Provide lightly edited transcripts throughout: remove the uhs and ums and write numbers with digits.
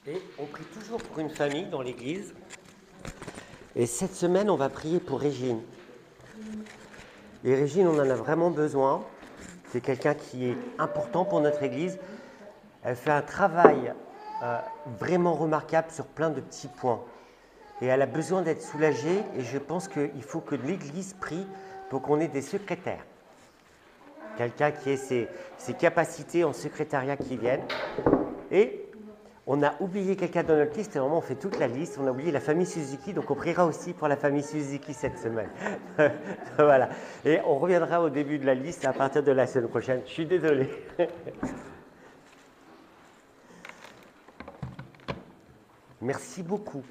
Et on prie toujours pour une famille dans l'église. Et cette semaine, on va prier pour Régine. Et Régine, on en a vraiment besoin. C'est quelqu'un qui est important pour notre église. Elle fait un travail vraiment remarquable sur plein de petits points. Et elle a besoin d'être soulagée. Et je pense qu'il faut que l'église prie pour qu'on ait des secrétaires. Quelqu'un qui ait ses capacités en secrétariat qui viennent. Et on a oublié quelqu'un dans notre liste, et normalement on fait toute la liste. On a oublié la famille Suzuki, donc on priera aussi pour la famille Suzuki cette semaine. Voilà. Et on reviendra au début de la liste à partir de la semaine prochaine. Je suis désolé. Merci beaucoup.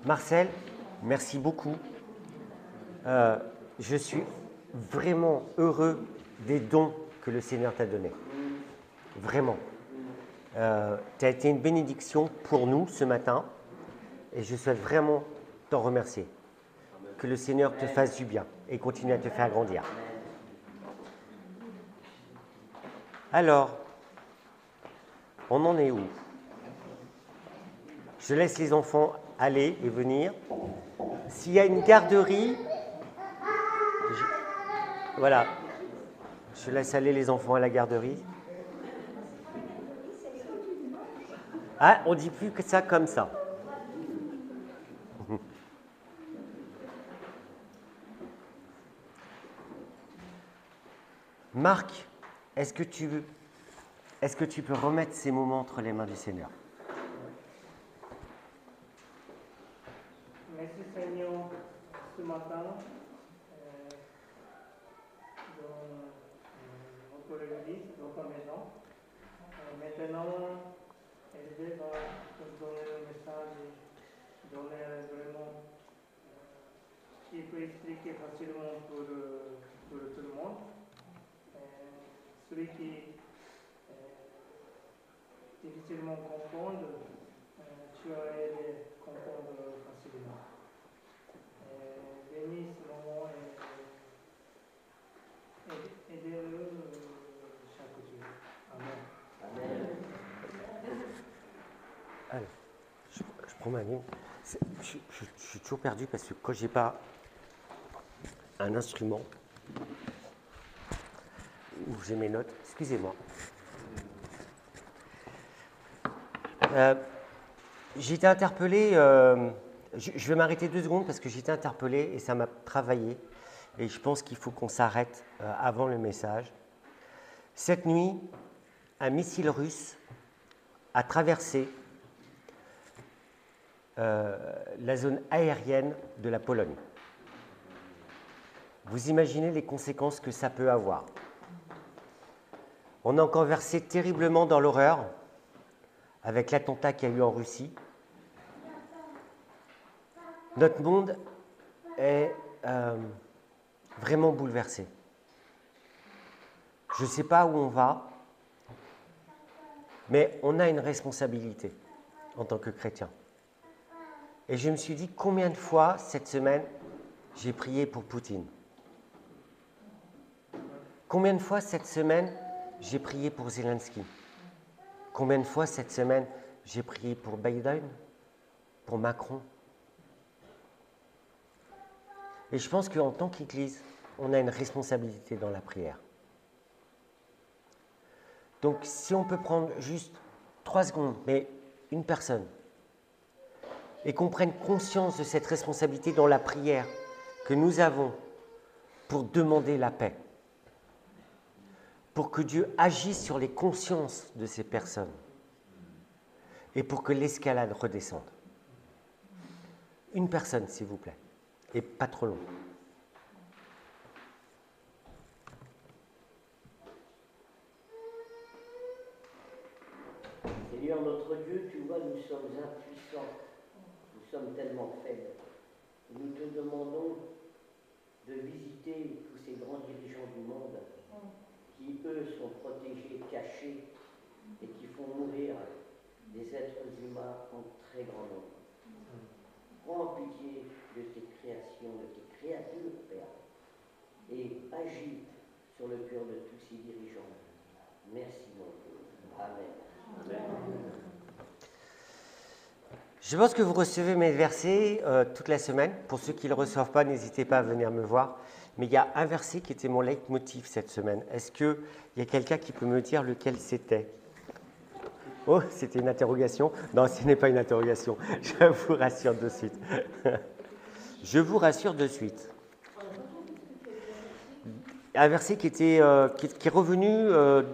Marcel, merci beaucoup. Je suis vraiment heureux des dons que le Seigneur t'a donnés. Vraiment. Tu as été une bénédiction pour nous ce matin et je souhaite vraiment t'en remercier. Que le Seigneur te fasse du bien et continue à te faire grandir. Alors, on en est où? Je laisse les enfants aller et venir. S'il y a une garderie, voilà, je laisse aller les enfants à la garderie. Ah, on ne dit plus que ça comme ça. Marc, est-ce que tu peux remettre ces moments entre les mains du Seigneur? Merci Seigneur ce matin dans notre église, dans ta maison. Maintenant, Hervé va nous donner le message, donner vraiment, il peut expliquer facilement pour tout le monde. Celui qui difficilement comprendre, tu as aidé à comprendre facilement. Bénis ce moment et aidez-le chaque jour. Amen. Amen. Alors, je prends ma ligne. Je suis toujours perdu parce que quand j'ai pas un instrument où j'ai mes notes, excusez-moi. J'ai été interpellé, je vais m'arrêter 2 secondes parce que j'ai été interpellé et ça m'a travaillé. Et je pense qu'il faut qu'on s'arrête avant le message. Cette nuit, un missile russe a traversé la zone aérienne de la Pologne. Vous imaginez les conséquences que ça peut avoir. On a encore versé terriblement dans l'horreur avec l'attentat qu'il y a eu en Russie. Notre monde est vraiment bouleversé. Je ne sais pas où on va, mais on a une responsabilité en tant que chrétien. Et je me suis dit combien de fois cette semaine j'ai prié pour Poutine? Combien de fois cette semaine j'ai prié pour Zelensky? Combien de fois cette semaine j'ai prié pour Biden, pour Macron? Et je pense qu'en tant qu'Église, on a une responsabilité dans la prière. Donc si on peut prendre juste 3 secondes, mais une personne, et qu'on prenne conscience de cette responsabilité dans la prière que nous avons pour demander la paix, pour que Dieu agisse sur les consciences de ces personnes et pour que l'escalade redescende. Une personne, s'il vous plaît, et pas trop long. Seigneur notre Dieu, tu vois, nous sommes impuissants, nous sommes tellement faibles. Nous te demandons de visiter tous ces grands dirigeants du monde qui, eux, sont protégés, cachés et qui font mourir des êtres humains sois en très grand nombre. Prends pitié de tes créations, de tes créatures, Père, et agis sur le cœur de tous ces dirigeants. Merci, mon Dieu. Amen. Amen. Je pense que vous recevez mes versets toute la semaine. Pour ceux qui ne le reçoivent pas, n'hésitez pas à venir me voir. Mais il y a un verset qui était mon leitmotiv cette semaine. Est-ce qu'il y a quelqu'un qui peut me dire lequel c'était? Oh, c'était une interrogation? Non, ce n'est pas une interrogation. Je vous rassure de suite. Je vous rassure de suite. Un verset qui est revenu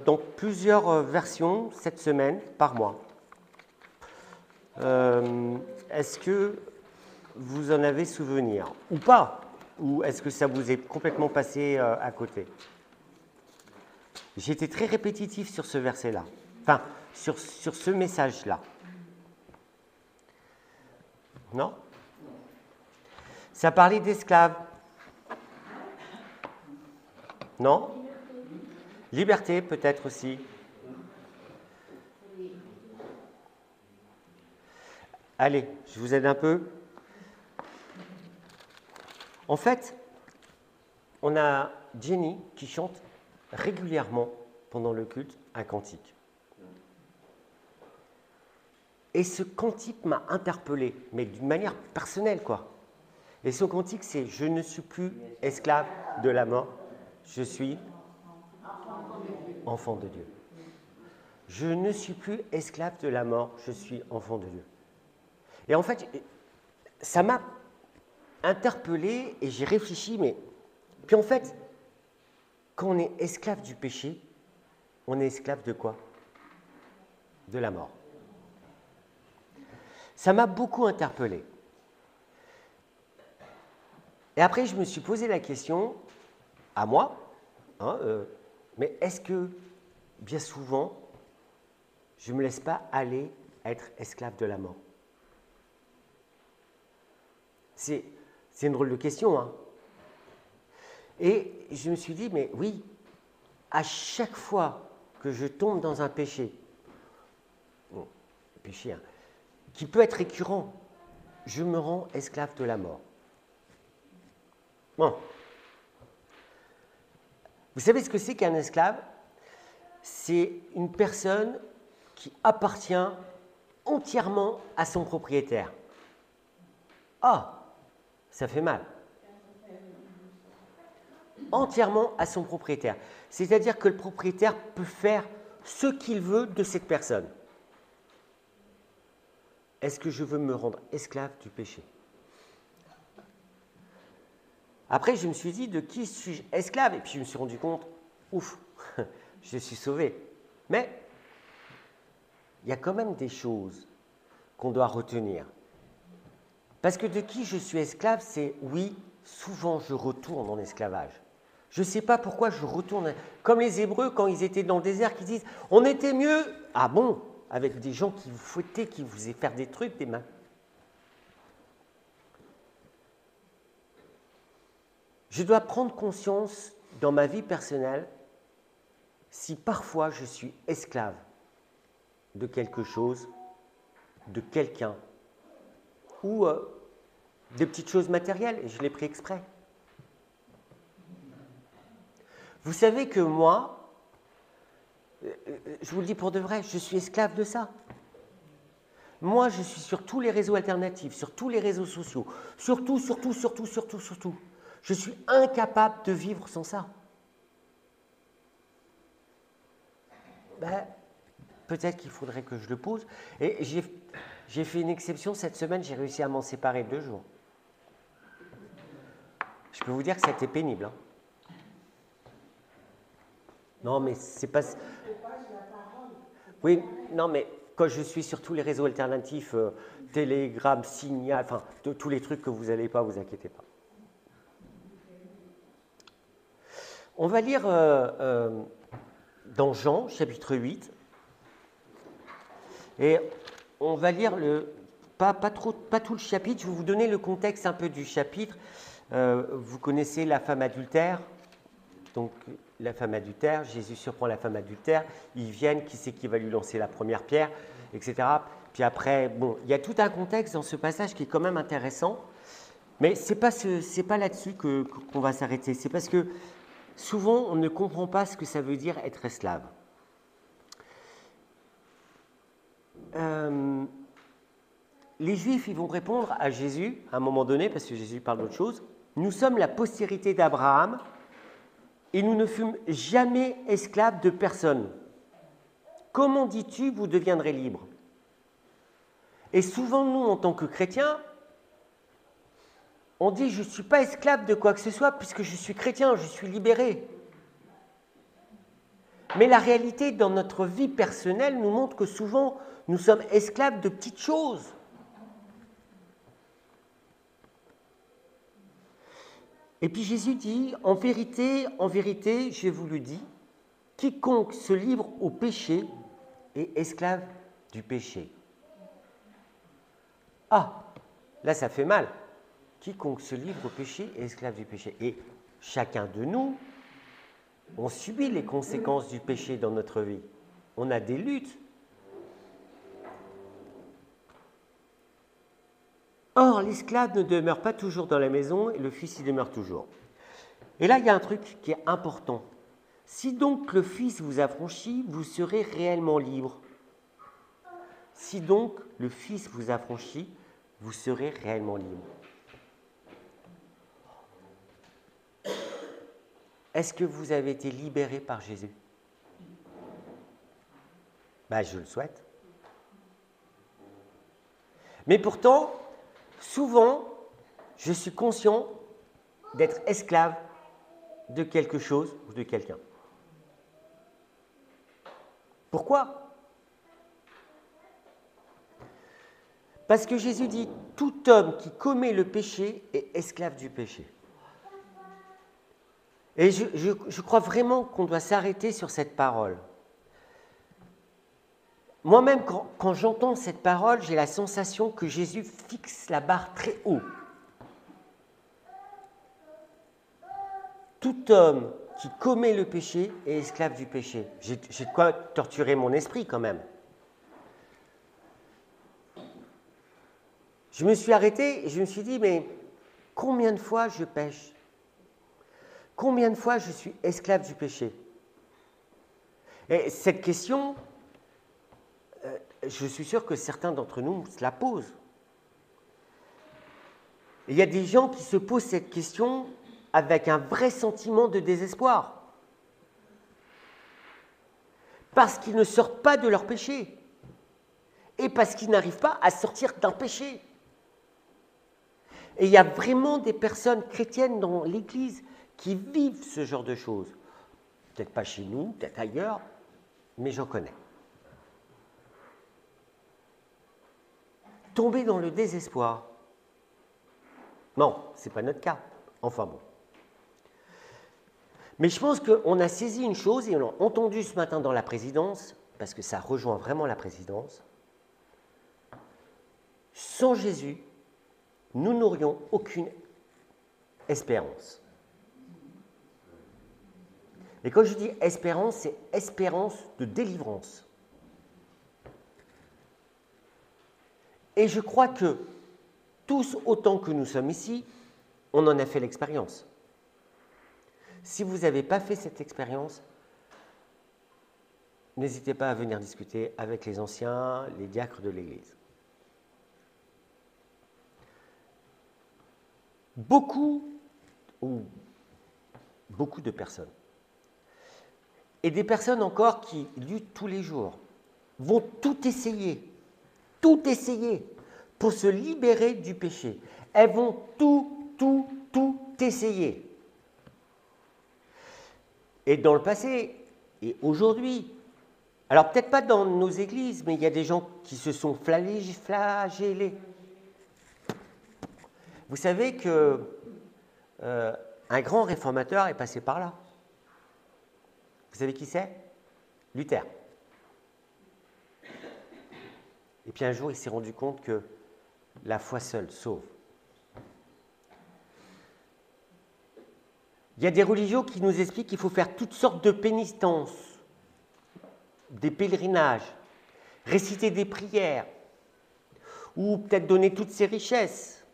dans plusieurs versions cette semaine par mois. Est-ce que vous en avez souvenir ou pas? Ou est-ce que ça vous est complètement passé à côté? J'ai été très répétitif sur ce verset-là, enfin, sur ce message-là. Non? Ça parlait d'esclaves. Non? Liberté, peut-être aussi. Allez, je vous aide un peu. En fait, on a Jenny qui chante régulièrement pendant le culte un cantique. Et ce cantique m'a interpellé, mais d'une manière personnelle, quoi. Et ce cantique, c'est « Je ne suis plus esclave de la mort, je suis enfant de Dieu. » Je ne suis plus esclave de la mort, je suis enfant de Dieu. Et en fait, ça m'a interpellé et j'ai réfléchi, mais... Puis en fait, quand on est esclave du péché, on est esclave de quoi? De la mort. Ça m'a beaucoup interpellé. Et après, je me suis posé la question, à moi, mais est-ce que, bien souvent, je ne me laisse pas aller être esclave de la mort? C'est une drôle de question, hein. Et je me suis dit, mais oui, à chaque fois que je tombe dans un péché, qui peut être récurrent, je me rends esclave de la mort. Bon. Vous savez ce que c'est qu'un esclave? C'est une personne qui appartient entièrement à son propriétaire. Ah, ça fait mal. Entièrement à son propriétaire. C'est-à-dire que le propriétaire peut faire ce qu'il veut de cette personne. Est-ce que je veux me rendre esclave du péché? Après, je me suis dit, de qui suis-je esclave? Et puis je me suis rendu compte, ouf, je suis sauvé. Mais il y a quand même des choses qu'on doit retenir. Parce que de qui je suis esclave, c'est, oui, souvent je retourne en esclavage. Je ne sais pas pourquoi je retourne. Comme les Hébreux, quand ils étaient dans le désert, qui disent « On était mieux !» Ah bon? Avec des gens qui vous fouettaient, qui vous faisaient faire des trucs des mains. Je dois prendre conscience dans ma vie personnelle si parfois je suis esclave de quelque chose, de quelqu'un, ou des petites choses matérielles, et je l'ai pris exprès. Vous savez que moi, je vous le dis pour de vrai, je suis esclave de ça. Moi, je suis sur tous les réseaux alternatifs, sur tous les réseaux sociaux, surtout. Je suis incapable de vivre sans ça. Ben, peut-être qu'il faudrait que je le pose. Et j'ai fait une exception cette semaine, j'ai réussi à m'en séparer 2 jours. Je peux vous dire que ça a été pénible. Hein. Non, mais c'est pas... Oui, non, mais quand je suis sur tous les réseaux alternatifs, Telegram, Signal, enfin, tous les trucs que vous n'allez pas, vous inquiétez pas. On va lire dans Jean, chapitre 8, et on va lire pas tout le chapitre, je vais vous donner le contexte un peu du chapitre. Vous connaissez la femme adultère, donc la femme adultère, Jésus surprend la femme adultère, ils viennent, qui c'est qui va lui lancer la première pierre, etc. Puis après, bon, il y a tout un contexte dans ce passage qui est quand même intéressant, mais c'est pas là-dessus qu'on va s'arrêter. C'est parce que souvent, on ne comprend pas ce que ça veut dire être esclave. Les Juifs, ils vont répondre à Jésus, à un moment donné, parce que Jésus parle d'autre chose. Nous sommes la postérité d'Abraham et nous ne fûmes jamais esclaves de personne. Comment dis-tu, vous deviendrez libres? Et souvent, nous, en tant que chrétiens, on dit, je ne suis pas esclave de quoi que ce soit, puisque je suis chrétien, je suis libéré. Mais la réalité, dans notre vie personnelle, nous montre que souvent, nous sommes esclaves de petites choses. Et puis Jésus dit, en vérité, je vous le dis, quiconque se livre au péché est esclave du péché. Ah, là ça fait mal. Quiconque se livre au péché est esclave du péché. Et chacun de nous, on subit les conséquences du péché dans notre vie. On a des luttes. Or, l'esclave ne demeure pas toujours dans la maison et le fils y demeure toujours. Et là, il y a un truc qui est important. Si donc le fils vous affranchit, vous serez réellement libre. Si donc le fils vous affranchit, vous serez réellement libre. Est-ce que vous avez été libéré par Jésus? Ben, je le souhaite. Mais pourtant, souvent, je suis conscient d'être esclave de quelque chose ou de quelqu'un. Pourquoi? Parce que Jésus dit, tout homme qui commet le péché est esclave du péché. Et je crois vraiment qu'on doit s'arrêter sur cette parole. Moi-même, quand j'entends cette parole, j'ai la sensation que Jésus fixe la barre très haut. Tout homme qui commet le péché est esclave du péché. J'ai de quoi torturer mon esprit quand même. Je me suis arrêté et je me suis dit, mais combien de fois je pêche? Combien de fois je suis esclave du péché? Et cette question, je suis sûr que certains d'entre nous se la posent. Il y a des gens qui se posent cette question avec un vrai sentiment de désespoir. Parce qu'ils ne sortent pas de leur péché. Et parce qu'ils n'arrivent pas à sortir d'un péché. Et il y a vraiment des personnes chrétiennes dans l'Église qui vivent ce genre de choses. Peut-être pas chez nous, peut-être ailleurs, mais j'en connais. Tomber dans le désespoir. Non, ce n'est pas notre cas. Enfin bon. Mais je pense qu'on a saisi une chose, et on l'a entendu ce matin dans la présidence, parce que ça rejoint vraiment la présidence. Sans Jésus, nous n'aurions aucune espérance. Et quand je dis espérance, c'est espérance de délivrance. Et je crois que tous autant que nous sommes ici, on en a fait l'expérience. Si vous n'avez pas fait cette expérience, n'hésitez pas à venir discuter avec les anciens, les diacres de l'Église. Beaucoup de personnes, et des personnes encore qui luttent tous les jours, vont tout essayer pour se libérer du péché. Elles vont tout essayer. Et dans le passé, et aujourd'hui, alors peut-être pas dans nos églises, mais il y a des gens qui se sont flagellés. Vous savez que un grand réformateur est passé par là. Vous savez qui c'est? Luther. Et puis un jour, il s'est rendu compte que la foi seule sauve. Il y a des religions qui nous expliquent qu'il faut faire toutes sortes de pénitences, des pèlerinages, réciter des prières, ou peut-être donner toutes ses richesses,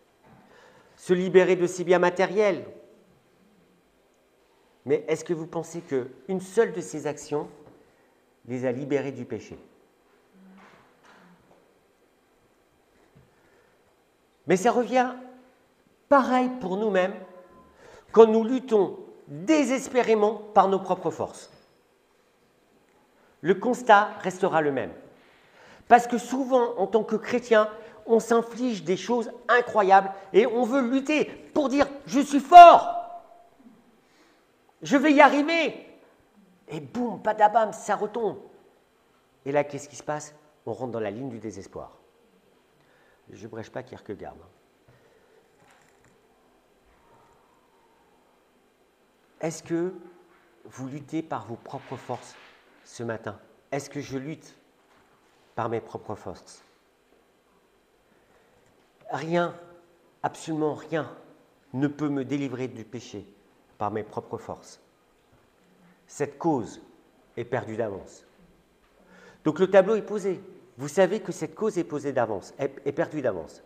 se libérer de ses biens matériels. Mais est-ce que vous pensez qu'une seule de ces actions les a libérés du péché? Mais ça revient pareil pour nous-mêmes quand nous luttons désespérément par nos propres forces. Le constat restera le même. Parce que souvent, en tant que chrétien, on s'inflige des choses incroyables et on veut lutter pour dire « je suis fort ». Je vais y arriver. Et boum, badabam, ça retombe. Et là, qu'est-ce qui se passe? On rentre dans la ligne du désespoir. Je ne brèche pas Kierkegaard. Est-ce que vous luttez par vos propres forces ce matin? Est-ce que je lutte par mes propres forces? Rien, absolument rien, ne peut me délivrer du péché par mes propres forces. Cette cause est perdue d'avance. Donc le tableau est posé. Vous savez que cette cause est posée d'avance, est perdue d'avance.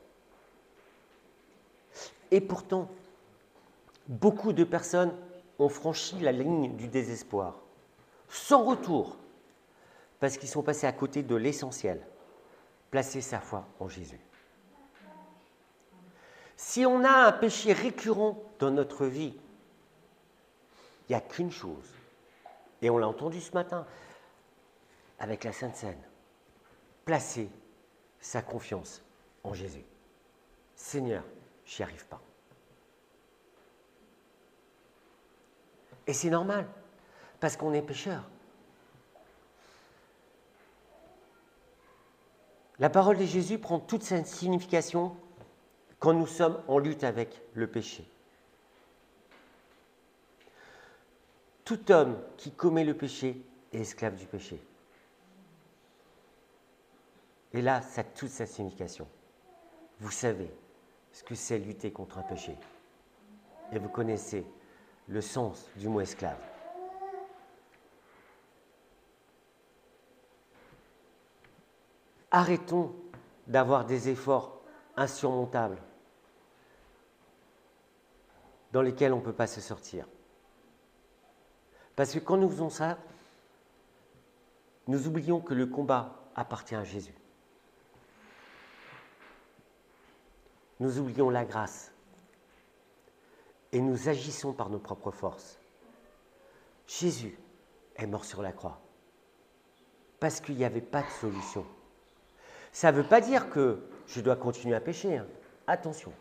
Et pourtant, beaucoup de personnes ont franchi la ligne du désespoir, sans retour, parce qu'ils sont passés à côté de l'essentiel, placer sa foi en Jésus. Si on a un péché récurrent dans notre vie, il n'y a qu'une chose, et on l'a entendu ce matin avec la Sainte Seine, placer sa confiance en Jésus. Seigneur, je n'y arrive pas. Et c'est normal, parce qu'on est pécheur. La parole de Jésus prend toute sa signification quand nous sommes en lutte avec le péché. Tout homme qui commet le péché est esclave du péché. Et là, ça a toute sa signification. Vous savez ce que c'est lutter contre un péché. Et vous connaissez le sens du mot esclave. Arrêtons d'avoir des efforts insurmontables dans lesquels on ne peut pas se sortir. Parce que quand nous faisons ça, nous oublions que le combat appartient à Jésus. Nous oublions la grâce et nous agissons par nos propres forces. Jésus est mort sur la croix parce qu'il n'y avait pas de solution. Ça ne veut pas dire que je dois continuer à pécher. Hein. Attention,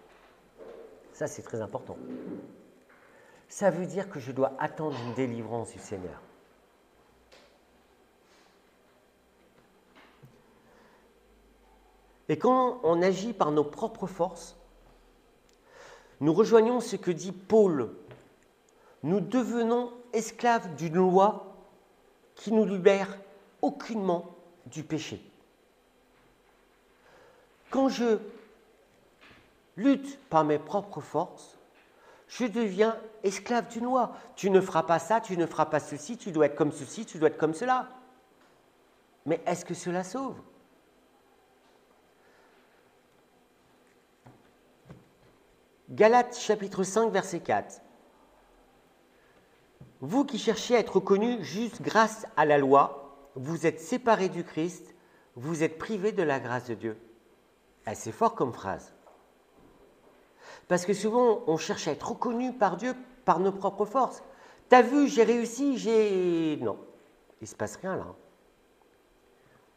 ça c'est très important. Ça veut dire que je dois attendre une délivrance du Seigneur. Et quand on agit par nos propres forces, nous rejoignons ce que dit Paul. Nous devenons esclaves d'une loi qui nous libère aucunement du péché. Quand je lutte par mes propres forces, je deviens esclave d'une loi. Tu ne feras pas ça, tu ne feras pas ceci, tu dois être comme ceci, tu dois être comme cela. Mais est-ce que cela sauve? Galates chapitre 5, verset 4. Vous qui cherchez à être reconnus juste grâce à la loi, vous êtes séparés du Christ, vous êtes privés de la grâce de Dieu. Ah, c'est fort comme phrase. Parce que souvent, on cherche à être reconnu par Dieu par nos propres forces. T'as vu, j'ai réussi, j'ai... Non, il ne se passe rien là.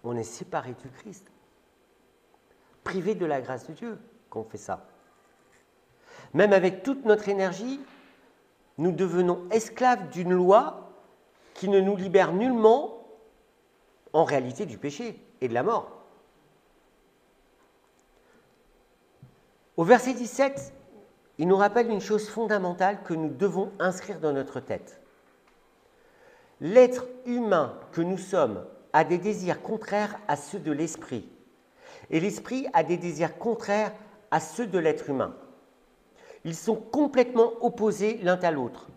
On est séparés du Christ. Privés de la grâce de Dieu quand on fait ça. Même avec toute notre énergie, nous devenons esclaves d'une loi qui ne nous libère nullement en réalité du péché et de la mort. Au verset 17, il nous rappelle une chose fondamentale que nous devons inscrire dans notre tête. L'être humain que nous sommes a des désirs contraires à ceux de l'esprit, et l'esprit a des désirs contraires à ceux de l'être humain. Ils sont complètement opposés l'un à l'autre,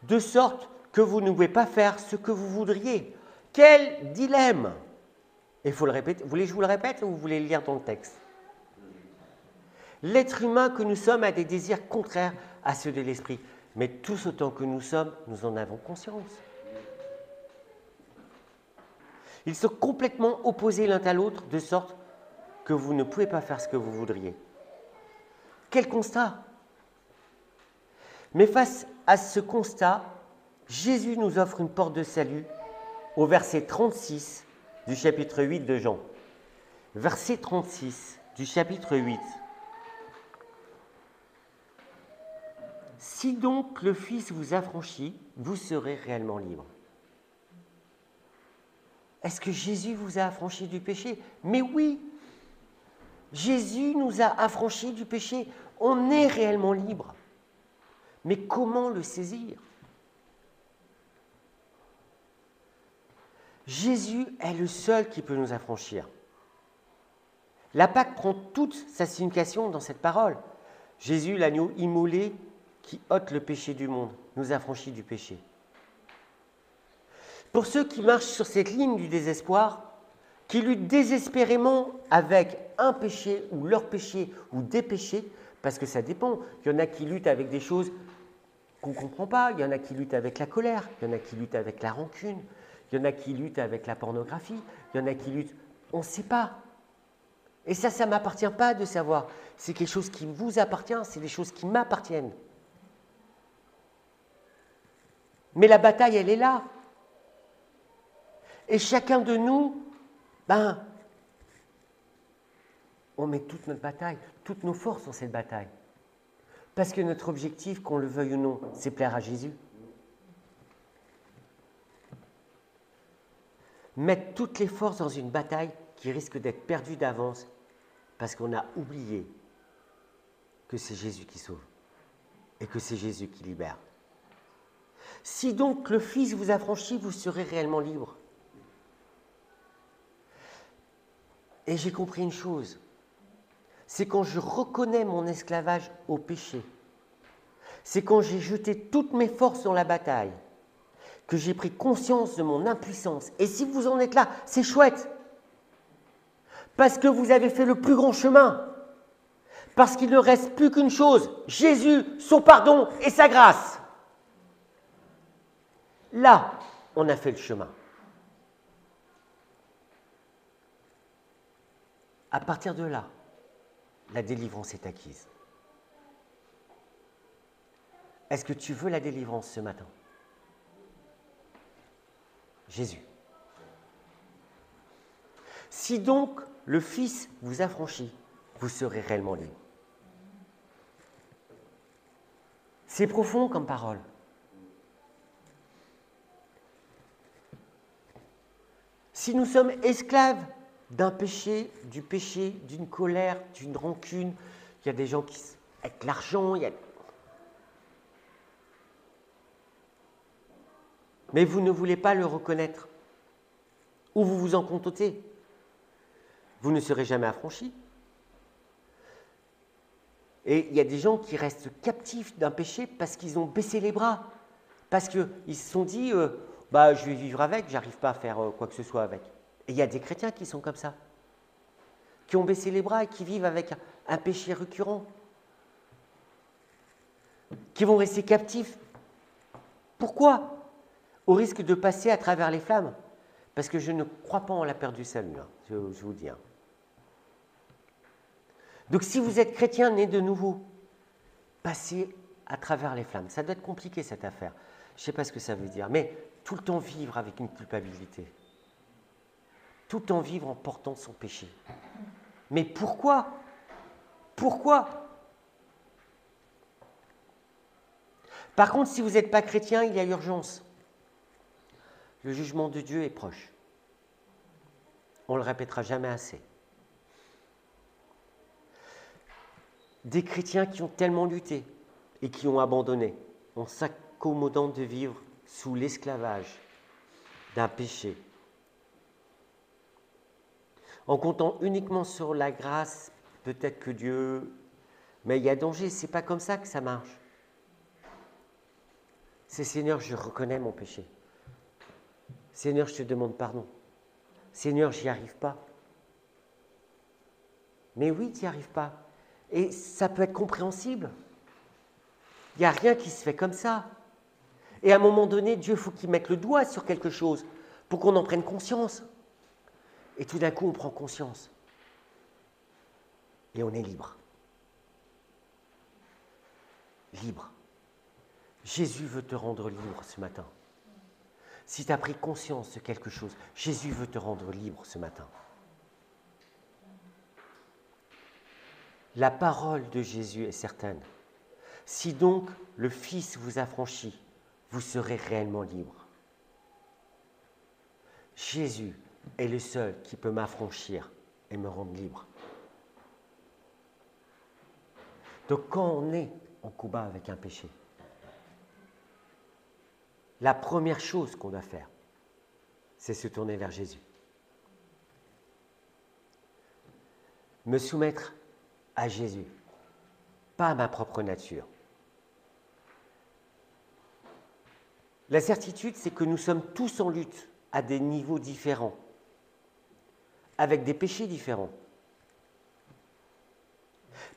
de sorte que vous ne pouvez pas faire ce que vous voudriez. Quel dilemme! Il faut le répéter. Vous voulez que je vous le répète ou vous voulez le lire dans le texte? L'être humain que nous sommes a des désirs contraires à ceux de l'esprit. Mais tous autant que nous sommes, nous en avons conscience. Ils sont complètement opposés l'un à l'autre, de sorte que vous ne pouvez pas faire ce que vous voudriez. Quel constat! Mais face à ce constat, Jésus nous offre une porte de salut au verset 36 du chapitre 8 de Jean. Verset 36 du chapitre 8. Si donc le Fils vous affranchit, vous serez réellement libre. Est-ce que Jésus vous a affranchi du péché? Mais oui! Jésus nous a affranchis du péché. On est réellement libre. Mais comment le saisir? Jésus est le seul qui peut nous affranchir. La Pâque prend toute sa signification dans cette parole. Jésus, l'agneau immolé qui ôte le péché du monde, nous affranchit du péché. Pour ceux qui marchent sur cette ligne du désespoir, qui luttent désespérément avec un péché ou leur péché ou des péchés, parce que ça dépend. Il y en a qui luttent avec des choses qu'on ne comprend pas, il y en a qui luttent avec la colère, il y en a qui luttent avec la rancune, il y en a qui luttent avec la pornographie, il y en a qui luttent... On ne sait pas. Et ça ne m'appartient pas de savoir. C'est quelque chose qui vous appartient, c'est des choses qui m'appartiennent. Mais la bataille, elle est là. Et chacun de nous, on met toute notre bataille, toutes nos forces dans cette bataille. Parce que notre objectif, qu'on le veuille ou non, c'est plaire à Jésus. Mettre toutes les forces dans une bataille qui risque d'être perdue d'avance parce qu'on a oublié que c'est Jésus qui sauve et que c'est Jésus qui libère. Si donc le Fils vous affranchit, vous serez réellement libre. Et j'ai compris une chose, c'est quand je reconnais mon esclavage au péché, c'est quand j'ai jeté toutes mes forces dans la bataille, que j'ai pris conscience de mon impuissance. Et si vous en êtes là, c'est chouette, parce que vous avez fait le plus grand chemin, parce qu'il ne reste plus qu'une chose, Jésus, son pardon et sa grâce. Là, on a fait le chemin. À partir de là, la délivrance est acquise. Est-ce que tu veux la délivrance ce matin? Jésus. Si donc le Fils vous affranchit, vous serez réellement libre. C'est profond comme parole. Si nous sommes esclaves d'un péché, du péché, d'une colère, d'une rancune, il y a des gens qui... avec l'argent, mais vous ne voulez pas le reconnaître, ou vous vous en contentez, vous ne serez jamais affranchis. Et il y a des gens qui restent captifs d'un péché parce qu'ils ont baissé les bras, parce qu'ils se sont dit je vais vivre avec, j'arrive pas à faire quoi que ce soit avec. Et il y a des chrétiens qui sont comme ça, qui ont baissé les bras et qui vivent avec un péché récurrent, qui vont rester captifs. Pourquoi? Au risque de passer à travers les flammes. Parce que je ne crois pas en la perte du salut, je vous dis. Donc si vous êtes chrétien né de nouveau, passez à travers les flammes. Ça doit être compliqué cette affaire. Je ne sais pas ce que ça veut dire, mais tout le temps vivre avec une culpabilité. Tout le temps vivre en portant son péché. Mais pourquoi? Pourquoi? Par contre, si vous n'êtes pas chrétien, il y a urgence. Le jugement de Dieu est proche. On ne le répétera jamais assez. Des chrétiens qui ont tellement lutté et qui ont abandonné en s'accommodant de vivre sous l'esclavage d'un péché, en comptant uniquement sur la grâce, peut-être que Dieu... Mais il y a danger, ce n'est pas comme ça que ça marche. C'est Seigneur, je reconnais mon péché. Seigneur, je te demande pardon. Seigneur, j'y arrive pas. Mais oui, tu n'y arrives pas. Et ça peut être compréhensible. Il n'y a rien qui se fait comme ça. Et à un moment donné, Dieu, faut qu'il mette le doigt sur quelque chose pour qu'on en prenne conscience. Et tout d'un coup, on prend conscience. Et on est libre. Libre. Jésus veut te rendre libre ce matin. Si tu as pris conscience de quelque chose, Jésus veut te rendre libre ce matin. La parole de Jésus est certaine. Si donc le Fils vous affranchit, vous serez réellement libre. Jésus est le seul qui peut m'affranchir et me rendre libre. Donc quand on est en combat avec un péché, la première chose qu'on doit faire, c'est se tourner vers Jésus. Me soumettre à Jésus, pas à ma propre nature. La certitude, c'est que nous sommes tous en lutte à des niveaux différents, avec des péchés différents.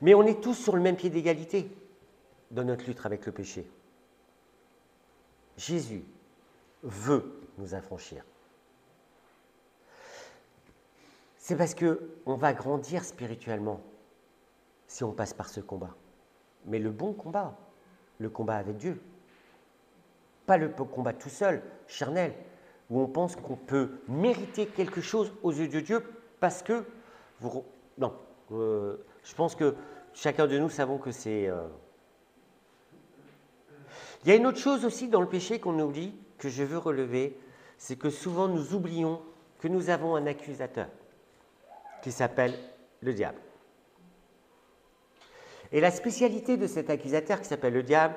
Mais on est tous sur le même pied d'égalité dans notre lutte avec le péché. Jésus veut nous affranchir. C'est parce qu'on va grandir spirituellement si on passe par ce combat. Mais le bon combat, le combat avec Dieu. Pas le combat tout seul, charnel, où on pense qu'on peut mériter quelque chose aux yeux de Dieu parce que... Non, je pense que chacun de nous savons que c'est... Il y a une autre chose aussi dans le péché qu'on oublie, que je veux relever, c'est que souvent nous oublions que nous avons un accusateur qui s'appelle le diable. Et la spécialité de cet accusateur qui s'appelle le diable,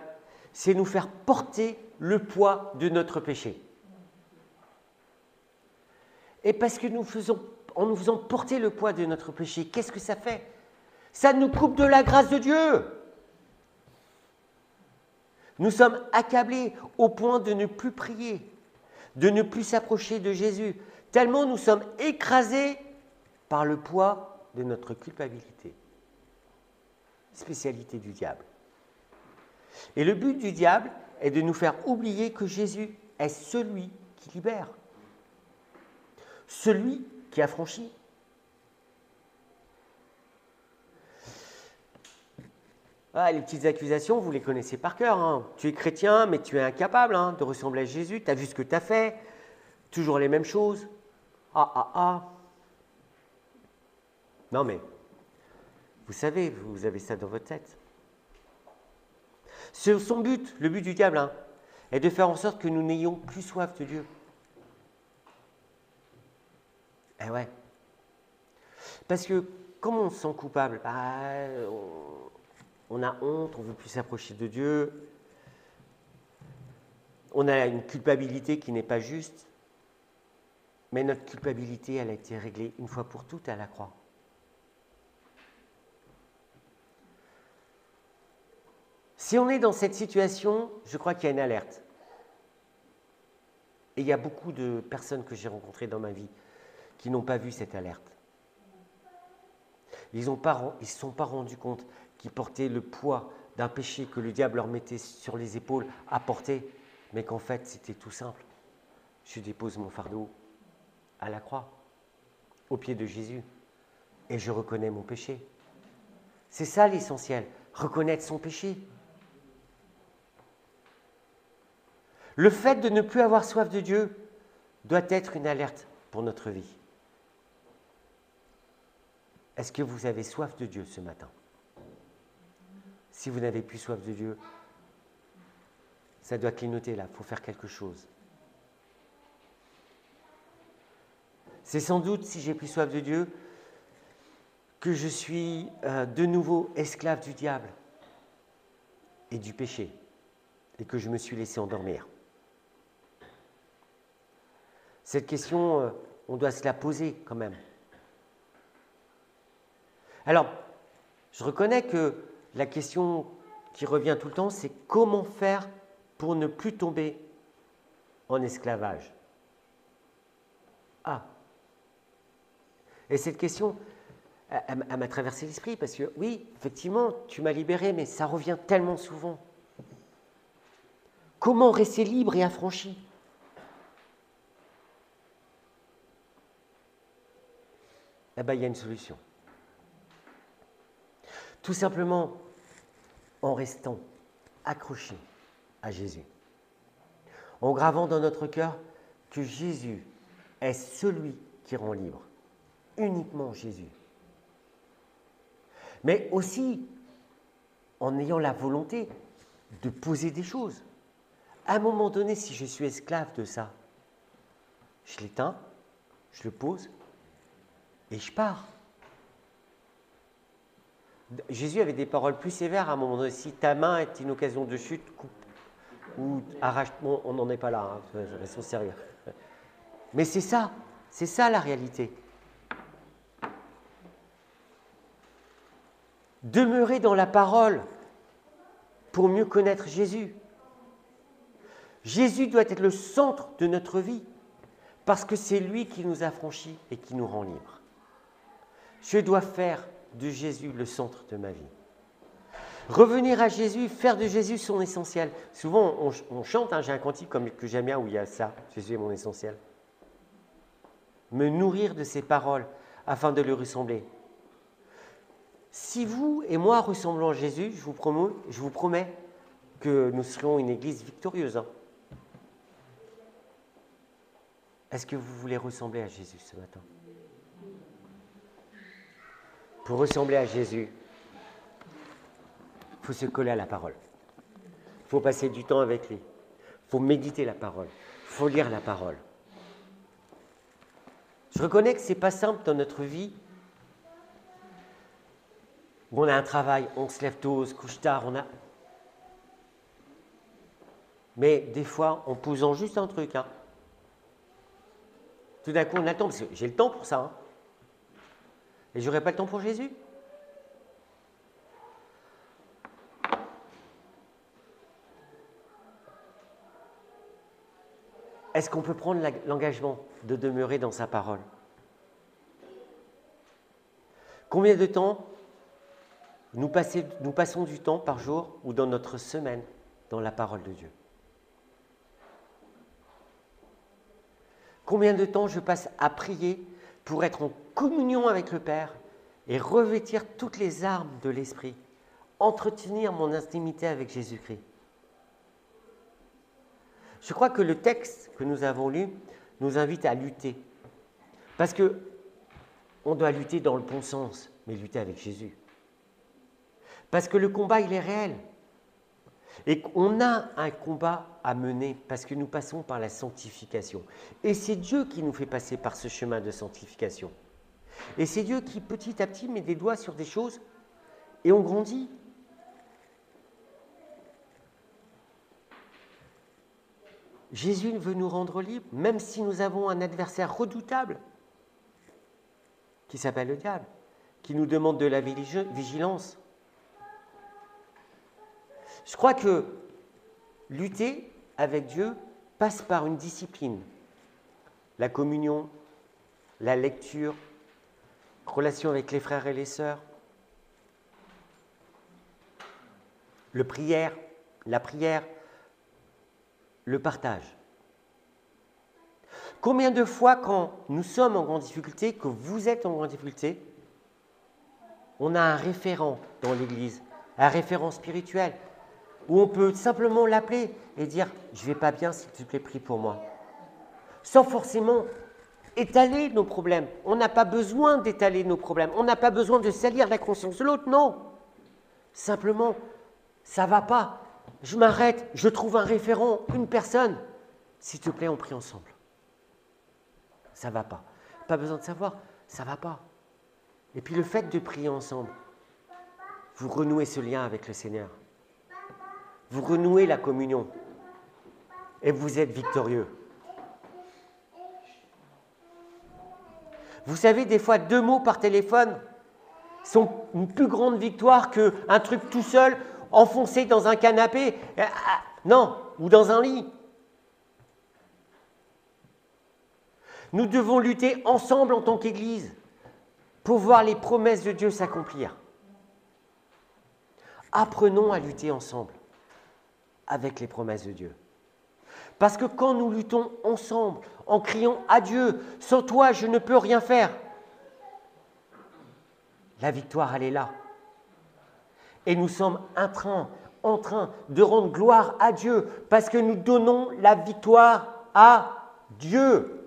c'est nous faire porter le poids de notre péché. Et parce que en nous faisant porter le poids de notre péché, qu'est-ce que ça fait? Ça nous coupe de la grâce de Dieu. Nous sommes accablés au point de ne plus prier, de ne plus s'approcher de Jésus, tellement nous sommes écrasés par le poids de notre culpabilité. Spécialité du diable. Et le but du diable est de nous faire oublier que Jésus est celui qui libère, celui qui affranchit. Ah, les petites accusations, vous les connaissez par cœur. Hein. Tu es chrétien, mais tu es incapable de ressembler à Jésus. Tu as vu ce que tu as fait. Toujours les mêmes choses. Ah. Non, mais vous savez, vous avez ça dans votre tête. Son but, le but du diable, est de faire en sorte que nous n'ayons plus soif de Dieu. Eh ouais. Parce que, comme on se sent coupable, on a honte, on ne veut plus s'approcher de Dieu. On a une culpabilité qui n'est pas juste. Mais notre culpabilité, elle a été réglée une fois pour toutes à la croix. Si on est dans cette situation, je crois qu'il y a une alerte. Et il y a beaucoup de personnes que j'ai rencontrées dans ma vie qui n'ont pas vu cette alerte. Ils ne se sont pas rendus compte qu'ils portaient le poids d'un péché que le diable leur mettait sur les épaules à porter, mais qu'en fait c'était tout simple. Je dépose mon fardeau à la croix, au pied de Jésus, et je reconnais mon péché. C'est ça l'essentiel, reconnaître son péché. Le fait de ne plus avoir soif de Dieu doit être une alerte pour notre vie. Est-ce que vous avez soif de Dieu ce matin? Si vous n'avez plus soif de Dieu, ça doit clignoter là, il faut faire quelque chose. C'est sans doute, si j'ai plus soif de Dieu, que je suis de nouveau esclave du diable et du péché, et que je me suis laissé endormir. Cette question, on doit se la poser quand même. Alors, je reconnais que la question qui revient tout le temps, c'est comment faire pour ne plus tomber en esclavage? Et cette question, elle m'a traversé l'esprit parce que oui, effectivement, tu m'as libéré, mais ça revient tellement souvent. Comment rester libre et affranchi? Eh bien, il y a une solution. Tout simplement en restant accroché à Jésus. En gravant dans notre cœur que Jésus est celui qui rend libre. Uniquement Jésus. Mais aussi en ayant la volonté de poser des choses. À un moment donné, si je suis esclave de ça, je l'éteins, je le pose et je pars. Jésus avait des paroles plus sévères à un moment donné. Si ta main est une occasion de chute, coupe ou arrache. Bon, on n'en est pas là, hein, restons sérieux. Mais c'est ça la réalité. Demeurer dans la parole pour mieux connaître Jésus. Jésus doit être le centre de notre vie parce que c'est lui qui nous affranchit et qui nous rend libres. Je dois faire de Jésus le centre de ma vie. Revenir à Jésus, faire de Jésus son essentiel. Souvent, on chante, hein, j'ai un cantique que j'aime bien où il y a ça, Jésus est mon essentiel. Me nourrir de ses paroles afin de lui ressembler. Si vous et moi ressemblons à Jésus, je vous promets que nous serons une église victorieuse. Hein. Est-ce que vous voulez ressembler à Jésus ce matin? Pour ressembler à Jésus, il faut se coller à la parole. Il faut passer du temps avec lui. Il faut méditer la parole. Il faut lire la parole. Je reconnais que ce n'est pas simple dans notre vie. Où on a un travail, on se lève tôt, on se couche tard, Mais des fois, en posant juste un truc, hein, tout d'un coup, on attend, parce que j'ai le temps pour ça. Hein. Et je n'aurai pas le temps pour Jésus. Est-ce qu'on peut prendre l'engagement de demeurer dans sa parole? Combien de temps nous passons du temps par jour ou dans notre semaine dans la parole de Dieu? Combien de temps je passe à prier pour être en communion avec le Père et revêtir toutes les armes de l'Esprit, entretenir mon intimité avec Jésus-Christ? Je crois que le texte que nous avons lu nous invite à lutter. Parce qu'on doit lutter dans le bon sens, mais lutter avec Jésus. Parce que le combat, il est réel. Et qu'on a un combat à mener parce que nous passons par la sanctification. Et c'est Dieu qui nous fait passer par ce chemin de sanctification. Et c'est Dieu qui, petit à petit, met des doigts sur des choses et on grandit. Jésus veut nous rendre libres, même si nous avons un adversaire redoutable qui s'appelle le diable, qui nous demande de la vigilance. Je crois que lutter avec Dieu passe par une discipline. La communion, la lecture, relation avec les frères et les sœurs, la prière, le partage. Combien de fois, quand nous sommes en grande difficulté, que vous êtes en grande difficulté, on a un référent dans l'Église, un référent spirituel, où on peut simplement l'appeler et dire « Je ne vais pas bien, s'il te plaît, prie pour moi ». Sans forcément étaler nos problèmes. On n'a pas besoin d'étaler nos problèmes. On n'a pas besoin de salir la conscience de l'autre, non. Simplement, ça ne va pas. Je m'arrête, je trouve un référent, une personne. S'il te plaît, on prie ensemble. Ça ne va pas. Pas besoin de savoir, ça ne va pas. Et puis le fait de prier ensemble, vous renouez ce lien avec le Seigneur. Vous renouez la communion. Et vous êtes victorieux. Vous savez, des fois, 2 mots par téléphone sont une plus grande victoire qu'un truc tout seul, enfoncé dans un canapé, non, ou dans un lit. Nous devons lutter ensemble en tant qu'Église. pour voir les promesses de Dieu s'accomplir. Apprenons à lutter ensemble avec les promesses de Dieu. Parce que quand nous luttons ensemble, en criant à Dieu, sans toi je ne peux rien faire, la victoire elle est là. Et nous sommes en train de rendre gloire à Dieu parce que nous donnons la victoire à Dieu.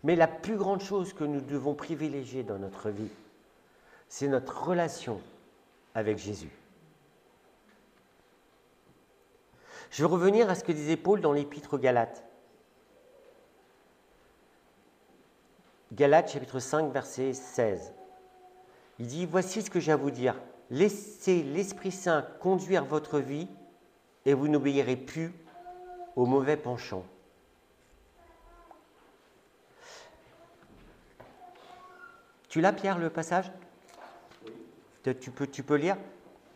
Mais la plus grande chose que nous devons privilégier dans notre vie, c'est notre relation avec Jésus. Je veux revenir à ce que disait Paul dans l'Épître aux Galates. Galates chapitre 5, verset 16. Il dit, voici ce que j'ai à vous dire. Laissez l'Esprit Saint conduire votre vie et vous n'obéirez plus aux mauvais penchants. Tu l'as, Pierre, le passage? Oui. Tu peux lire?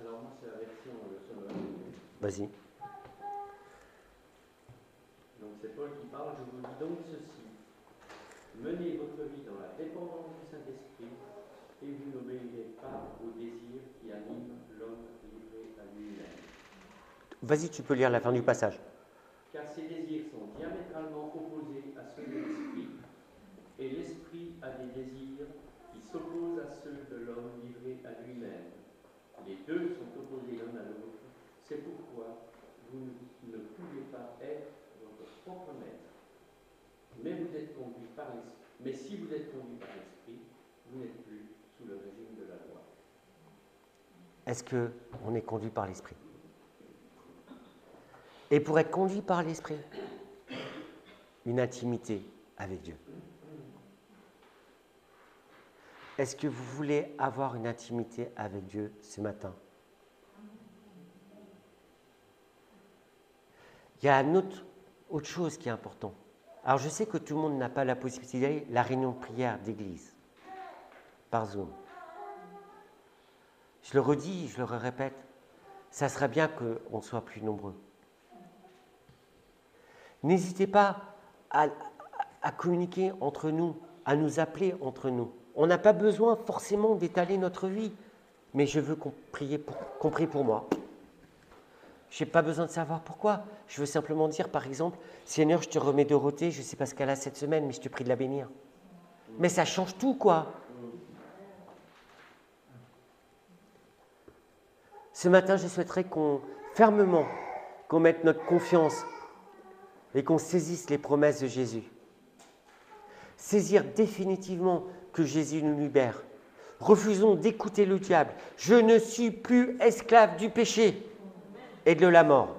Alors moi, c'est la version sonore. Vas-y. Donc c'est Paul qui parle. Je vous dis donc ceci. Menez votre vie dans la dépendance du Saint-Esprit et vous n'obéirez pas aux désirs qui animent l'homme livré à lui-même. Vas-y, tu peux lire la fin du passage. Car ces désirs sont diamétralement opposés à ceux de l'Esprit, et l'Esprit a des désirs qui s'opposent à ceux de l'homme livré à lui-même. Les deux sont opposés l'un à l'autre. C'est pourquoi vous ne pouvez pas être votre propre maître. Mais si vous êtes conduit par l'Esprit, vous n'êtes plus sous le régime de la loi. Est-ce qu'on est conduit par l'Esprit? Et pour être conduit par l'Esprit, une intimité avec Dieu. Est-ce que vous voulez avoir une intimité avec Dieu ce matin? Il y a autre chose qui est important. Alors je sais que tout le monde n'a pas la possibilité d'aller à la réunion de prière d'église par Zoom. Je le redis, je le répète, ça serait bien qu'on soit plus nombreux. N'hésitez pas à communiquer entre nous, à nous appeler entre nous. On n'a pas besoin forcément d'étaler notre vie, mais je veux qu'on prie pour moi. Je n'ai pas besoin de savoir pourquoi. Je veux simplement dire, par exemple, Seigneur, je te remets Dorothée, je ne sais pas ce qu'elle a cette semaine, mais je te prie de la bénir. Mais ça change tout, quoi. Ce matin, je souhaiterais fermement, qu'on mette notre confiance et qu'on saisisse les promesses de Jésus. Saisir définitivement que Jésus nous libère. Refusons d'écouter le diable. Je ne suis plus esclave du péché et de la mort.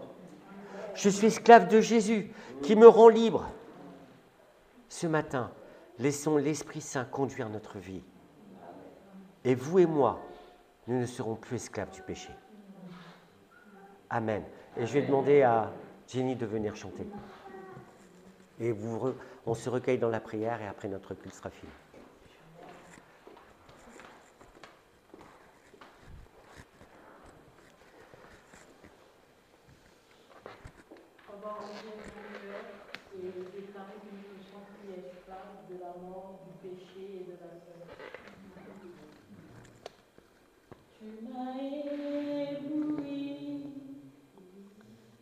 Je suis esclave de Jésus qui me rend libre. Ce matin, laissons l'Esprit Saint conduire notre vie. Et vous et moi, nous ne serons plus esclaves du péché. Amen. Et je vais demander à Jenny de venir chanter. Et on se recueille dans la prière et après notre culte sera fini. On va ouvrir nos cœurs et déclarer que nous ne sommes plus esclaves de la mort, du péché et de la peur. Tu m'as ébloui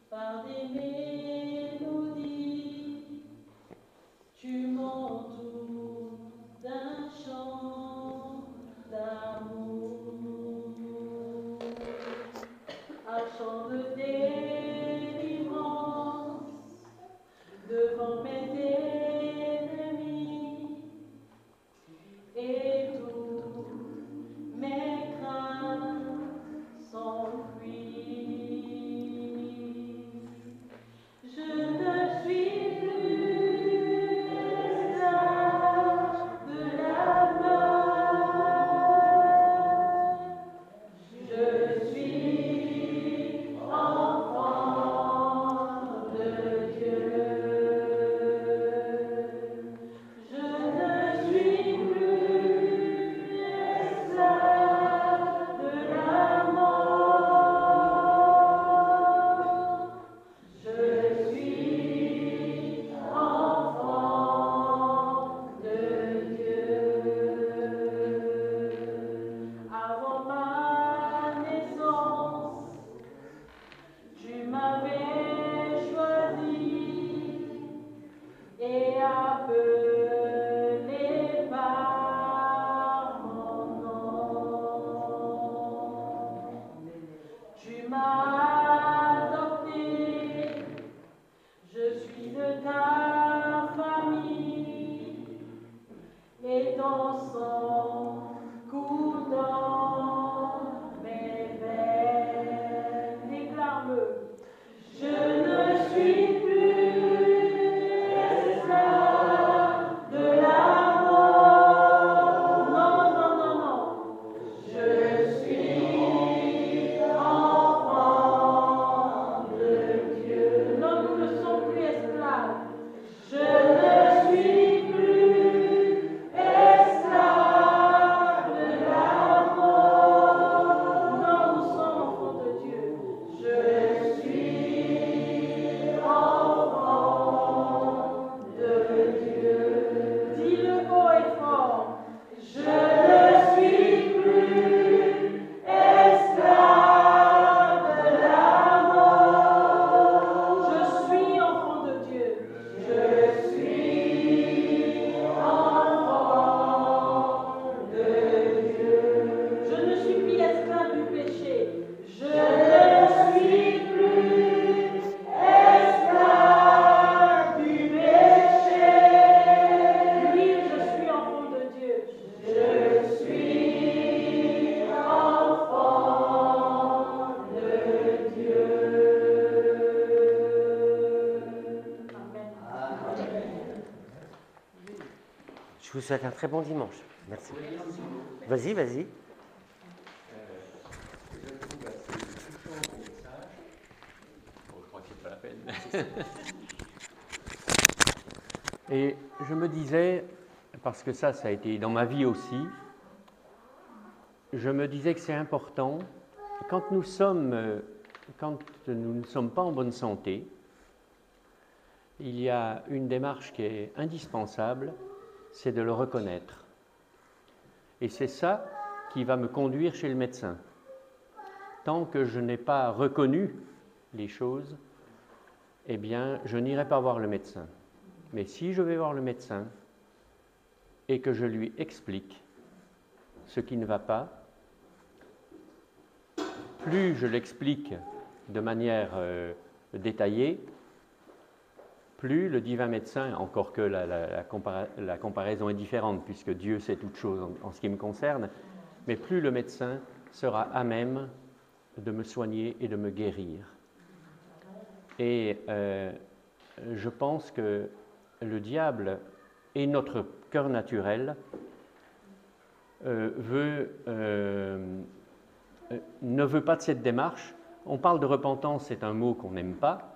par des mélodies, tu m'entoures d'un chant d'amour, un chant de délivrance devant mes ennemis et tous mes craintes et ton sang coule dans mes veines. Déclare-le. Je ne suis plus esclave de la mort. Non, non, non, non. Je suis enfant de Dieu. Non, nous ne sommes plus esclaves. Je ne suis plus esclave de la mort. Non, nous sommes enfants de Dieu. Je suis enfant de Dieu. Dis-le haut et fort. Je ne suis plus esclave de la mort. Je suis enfant de Dieu. Je suis enfant de Dieu. Je ne suis plus esclave du péché. Je ne suis plus esclave du péché. Oui, je suis enfant de Dieu. Je suis enfant de Dieu. Amen. Je vous souhaite un très bon dimanche. Merci. Vas-y, vas-y. Je trouve assez touchant ce message. Bon, je crois que c'est pas la peine. Et je me disais, parce que ça a été dans ma vie aussi, je me disais que c'est important, quand nous ne sommes pas en bonne santé, il y a une démarche qui est indispensable, c'est de le reconnaître. Et c'est ça qui va me conduire chez le médecin. Tant que je n'ai pas reconnu les choses, eh bien, je n'irai pas voir le médecin. Mais si je vais voir le médecin et que je lui explique ce qui ne va pas, plus je l'explique de manière détaillée, plus le divin médecin, encore que la comparaison est différente puisque Dieu sait toutes choses en ce qui me concerne, mais plus le médecin sera à même de me soigner et de me guérir. Et je pense que le diable et notre cœur naturel ne veut pas de cette démarche. On parle de repentance, c'est un mot qu'on n'aime pas,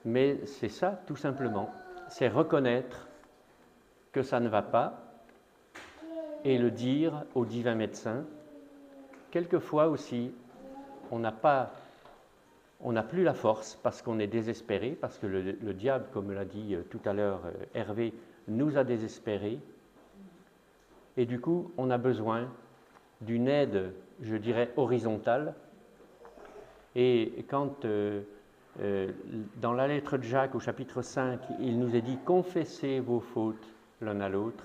mais c'est ça tout simplement. C'est reconnaître que ça ne va pas et le dire au divin médecin. Quelquefois aussi, on n'a plus la force parce qu'on est désespéré, parce que le diable, comme l'a dit tout à l'heure Hervé, nous a désespérés. Et du coup, on a besoin d'une aide, je dirais, horizontale. Et quand, dans la lettre de Jacques, au chapitre 5, il nous est dit « Confessez vos fautes l'un à l'autre »,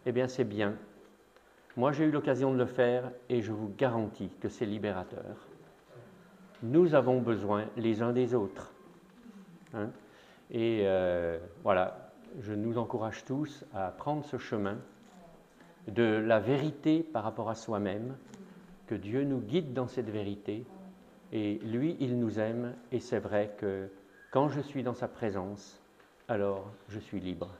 eh bien, c'est bien. Moi, j'ai eu l'occasion de le faire et je vous garantis que c'est libérateur. Nous avons besoin les uns des autres. Hein? Et voilà, je nous encourage tous à prendre ce chemin de la vérité par rapport à soi-même, que Dieu nous guide dans cette vérité, et lui, il nous aime, et c'est vrai que quand je suis dans sa présence, alors je suis libre.